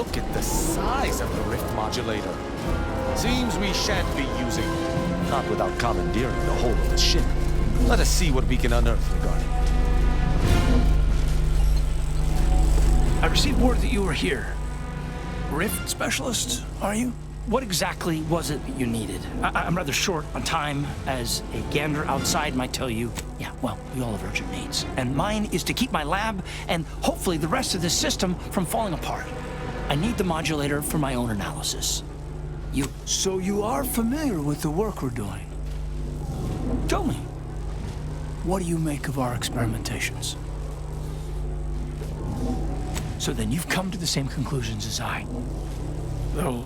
Look at the size of the rift modulator. Seems we shan't be using it. Not without commandeering the whole of the ship. Let us see what we can unearth regarding it. I received word that you were here. Rift specialist, are you? What exactly was it that you needed? I'm rather short on time, as a gander outside might tell you. Yeah, well, we all have urgent needs. And mine is to keep my lab and hopefully the rest of this system from falling apart. I need the modulator for my own analysis. So you are familiar with the work we're doing? Tell me, what do you make of our experimentations? So then you've come to the same conclusions as I. Though,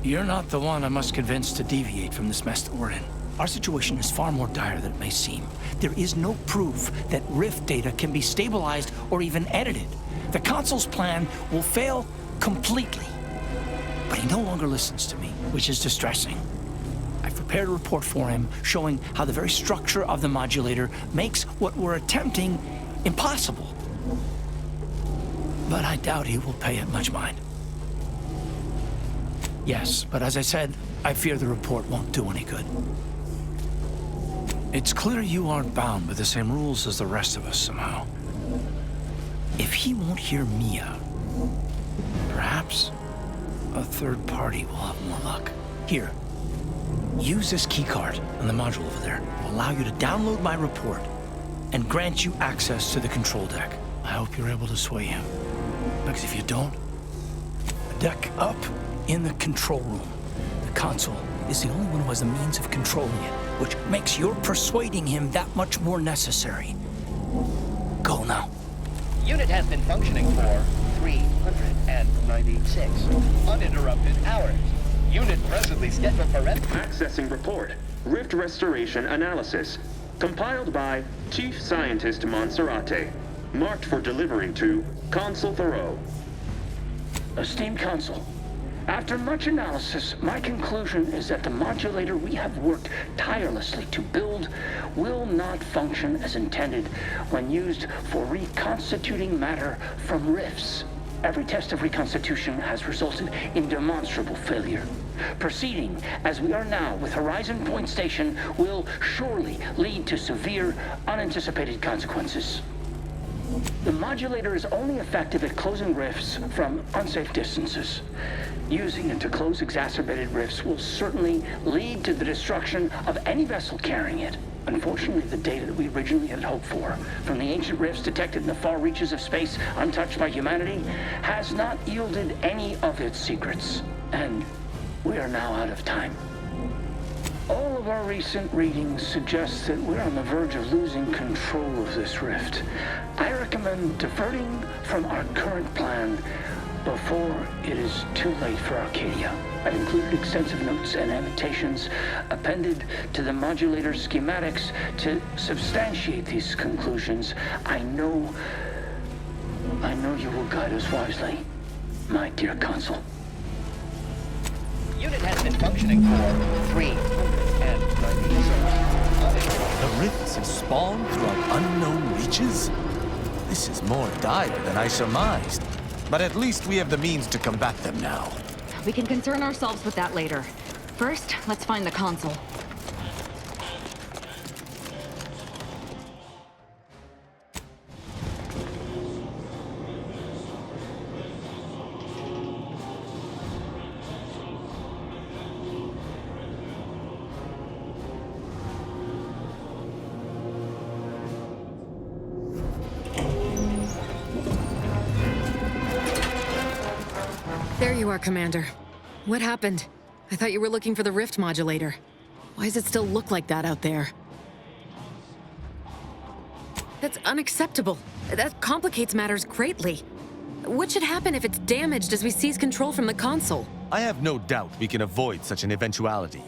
you're not the one I must convince to deviate from this mess that we're in. Our situation is far more dire than it may seem. There is no proof that Rift data can be stabilized or even edited. The console's plan will fail completely. But he no longer listens to me, which is distressing. I've prepared a report for him showing how the very structure of the modulator makes what we're attempting impossible. But I doubt he will pay it much mind. Yes, but as I said, I fear the report won't do any good. It's clear you aren't bound by the same rules as the rest of us somehow. If he won't hear me out, perhaps a third party will have more luck. Here, use this keycard on the module over there. It will allow you to download my report and grant you access to the control deck. I hope you're able to sway him. Because if you don't, the deck up in the control room. The console is the only one who has the means of controlling it, which makes your persuading him that much more necessary. Go now. Unit has been functioning for 396 uninterrupted hours. Unit presently scheduled for Accessing report. Rift restoration analysis. Compiled by Chief Scientist Monserrate. Marked for delivery to Consul Thoreau. Esteemed Consul, after much analysis, my conclusion is that the modulator we have worked tirelessly to build will not function as intended when used for reconstituting matter from rifts. Every test of reconstitution has resulted in demonstrable failure. Proceeding as we are now with Horizon Point Station will surely lead to severe, unanticipated consequences. The modulator is only effective at closing rifts from unsafe distances. Using it to close exacerbated rifts will certainly lead to the destruction of any vessel carrying it. Unfortunately, the data that we originally had hoped for from the ancient rifts detected in the far reaches of space untouched by humanity has not yielded any of its secrets. And we are now out of time. All of our recent readings suggest that we're on the verge of losing control of this rift. I recommend diverting from our current plan before it is too late for Arcadia. I've included extensive notes and annotations appended to the modulator schematics to substantiate these conclusions. I know you will guide us wisely, my dear Consul. Unit has been functioning for 396. The rifts have spawned throughout unknown reaches? This is more dire than I surmised. But at least we have the means to combat them now. We can concern ourselves with that later. First, let's find the console. There you are, Commander. What happened? I thought you were looking for the rift modulator. Why does it still look like that out there? That's unacceptable. That complicates matters greatly. What should happen if it's damaged as we seize control from the console? I have no doubt we can avoid such an eventuality.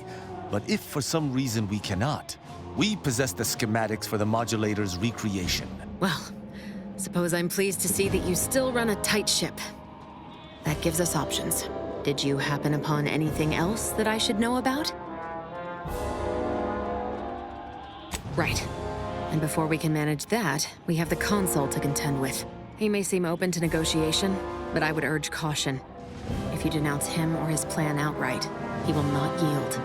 But if for some reason we cannot, we possess the schematics for the modulator's recreation. Well, suppose I'm pleased to see that you still run a tight ship. That gives us options. Did you happen upon anything else that I should know about? Right. And before we can manage that, we have the console to contend with. He may seem open to negotiation, but I would urge caution. If you denounce him or his plan outright, he will not yield.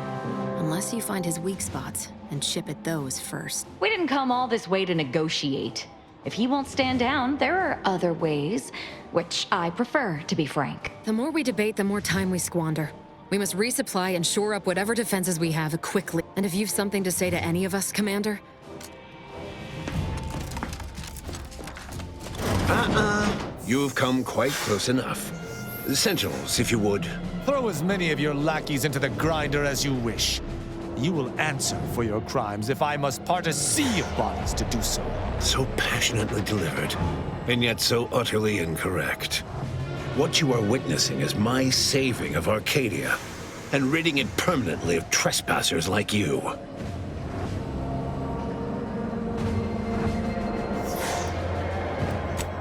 Unless you find his weak spots and chip at those first. We didn't come all this way to negotiate. If he won't stand down, there are other ways, which I prefer, to be frank. The more we debate, the more time we squander. We must resupply and shore up whatever defenses we have quickly. And if you've something to say to any of us, Commander? You've come quite close enough. Sentinels, if you would. Throw as many of your lackeys into the grinder as you wish. You will answer for your crimes if I must part a sea of bodies to do so. So passionately delivered, and yet so utterly incorrect. What you are witnessing is my saving of Arcadia, and ridding it permanently of trespassers like you.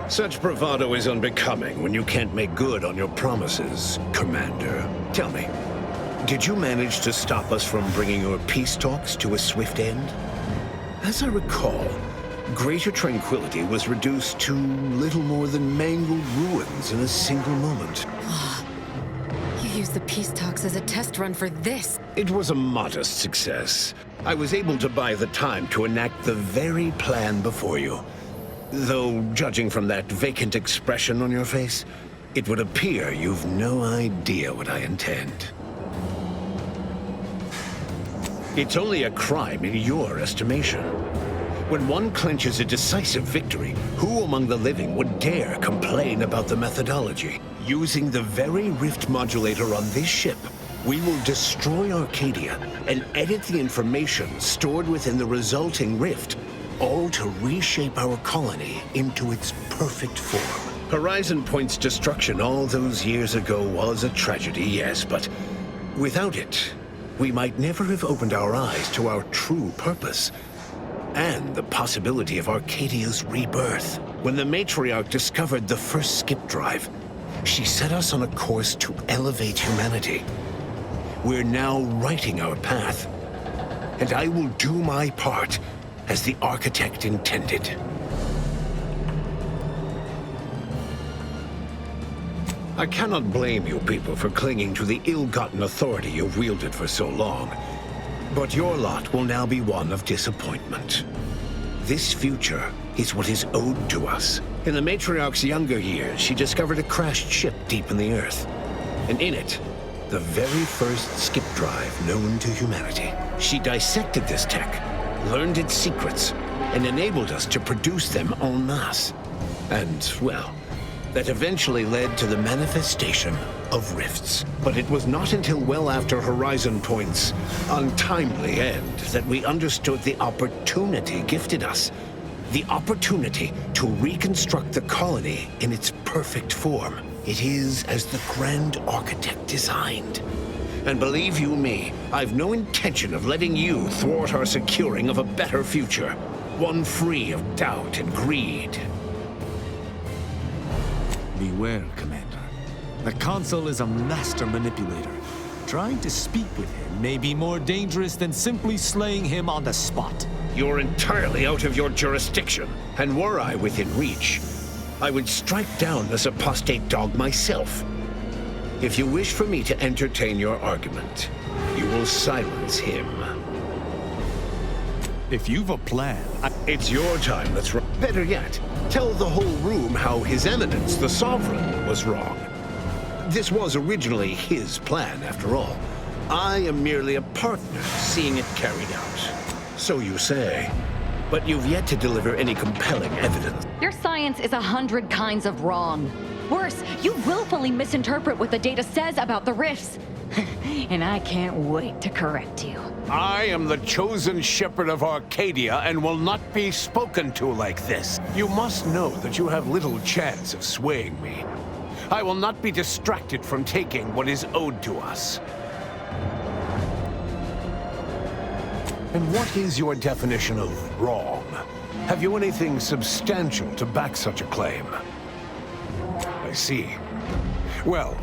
Such bravado is unbecoming when you can't make good on your promises, Commander. Tell me, did you manage to stop us from bringing your peace talks to a swift end? As I recall, Greater Tranquility was reduced to little more than mangled ruins in a single moment. You used the peace talks as a test run for this. It was a modest success. I was able to buy the time to enact the very plan before you. Though, judging from that vacant expression on your face, it would appear you've no idea what I intend. It's only a crime in your estimation. When one clinches a decisive victory, who among the living would dare complain about the methodology? Using the very rift modulator on this ship, we will destroy Arcadia and edit the information stored within the resulting rift, all to reshape our colony into its perfect form. Horizon Point's destruction all those years ago was a tragedy, yes, but without it, we might never have opened our eyes to our true purpose and the possibility of Arcadia's rebirth. When the matriarch discovered the first skip drive, she set us on a course to elevate humanity. We're now writing our path, and I will do my part as the architect intended. I cannot blame you people for clinging to the ill-gotten authority you've wielded for so long. But your lot will now be one of disappointment. This future is what is owed to us. In the matriarch's younger years, she discovered a crashed ship deep in the earth. And in it, the very first skip drive known to humanity. She dissected this tech, learned its secrets, and enabled us to produce them en masse. And, well, that eventually led to the manifestation of rifts. But it was not until well after Horizon Point's untimely end that we understood the opportunity gifted us. The opportunity to reconstruct the colony in its perfect form. It is as the Grand Architect designed. And believe you me, I've no intention of letting you thwart our securing of a better future. One free of doubt and greed. Beware, Commander. The Consul is a master manipulator. Trying to speak with him may be more dangerous than simply slaying him on the spot. You're entirely out of your jurisdiction, and were I within reach, I would strike down this apostate dog myself. If you wish for me to entertain your argument, you will silence him. If you've a plan, It's your time that's wrong. Better yet, tell the whole room how His Eminence, the Sovereign, was wrong. This was originally his plan, after all. I am merely a partner seeing it carried out. So you say. But you've yet to deliver any compelling evidence. Your science is 100 kinds of wrong. Worse, you willfully misinterpret what the data says about the rifts. And I can't wait to correct you. I am the chosen shepherd of Arcadia and will not be spoken to like this. You must know that you have little chance of swaying me. I will not be distracted from taking what is owed to us. And what is your definition of wrong? Have you anything substantial to back such a claim? I see. Well,